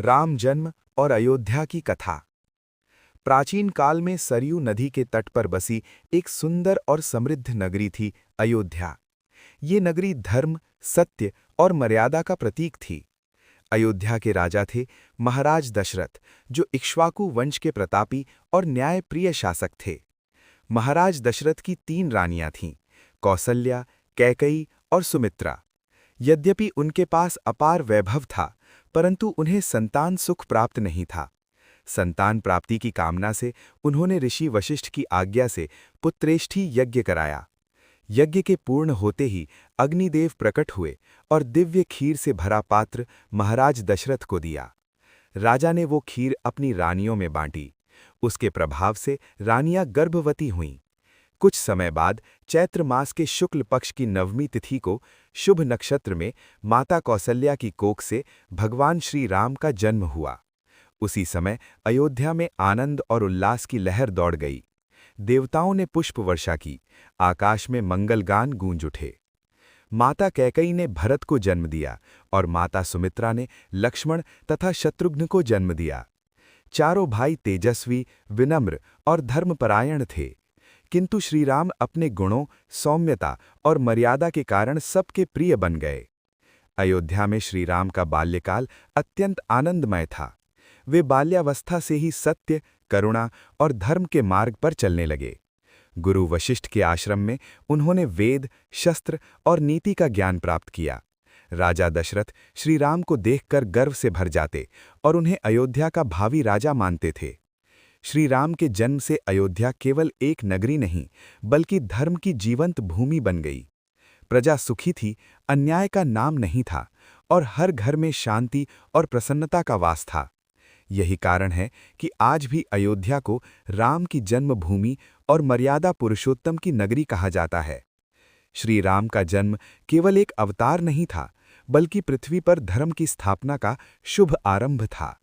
राम जन्म और अयोध्या की कथा। प्राचीन काल में सरयू नदी के तट पर बसी एक सुंदर और समृद्ध नगरी थी अयोध्या। ये नगरी धर्म, सत्य और मर्यादा का प्रतीक थी। अयोध्या के राजा थे महाराज दशरथ, जो इक्ष्वाकु वंश के प्रतापी और न्यायप्रिय शासक थे। महाराज दशरथ की 3 रानियां थीं, कौसल्या, कैकई और सुमित्रा। यद्यपि उनके पास अपार वैभव था, परंतु उन्हें संतान सुख प्राप्त नहीं था। संतान प्राप्ति की कामना से उन्होंने ऋषि वशिष्ठ की आज्ञा से पुत्रेष्ठी यज्ञ कराया। यज्ञ के पूर्ण होते ही अग्निदेव प्रकट हुए और दिव्य खीर से भरा पात्र महाराज दशरथ को दिया। राजा ने वो खीर अपनी रानियों में बांटी। उसके प्रभाव से रानियां गर्भवती हुईं। कुछ समय बाद चैत्र मास के शुक्ल पक्ष की नवमी तिथि को शुभ नक्षत्र में माता कौसल्या की कोख से भगवान श्री राम का जन्म हुआ। उसी समय अयोध्या में आनंद और उल्लास की लहर दौड़ गई। देवताओं ने पुष्प वर्षा की, आकाश में मंगलगान गूंज उठे। माता कैकई ने भरत को जन्म दिया और माता सुमित्रा ने लक्ष्मण तथा शत्रुघ्न को जन्म दिया। चारों भाई तेजस्वी, विनम्र और धर्मपरायण थे, किंतु श्रीराम अपने गुणों, सौम्यता और मर्यादा के कारण सबके प्रिय बन गए। अयोध्या में श्रीराम का बाल्यकाल अत्यंत आनंदमय था। वे बाल्यावस्था से ही सत्य, करुणा और धर्म के मार्ग पर चलने लगे। गुरु वशिष्ठ के आश्रम में उन्होंने वेद, शस्त्र और नीति का ज्ञान प्राप्त किया। राजा दशरथ श्रीराम को देखकर गर्व से भर जाते और उन्हें अयोध्या का भावी राजा मानते थे। श्री राम के जन्म से अयोध्या केवल एक नगरी नहीं, बल्कि धर्म की जीवंत भूमि बन गई। प्रजा सुखी थी, अन्याय का नाम नहीं था और हर घर में शांति और प्रसन्नता का वास था। यही कारण है कि आज भी अयोध्या को राम की जन्मभूमि और मर्यादा पुरुषोत्तम की नगरी कहा जाता है। श्री राम का जन्म केवल एक अवतार नहीं था, बल्कि पृथ्वी पर धर्म की स्थापना का शुभ आरंभ था।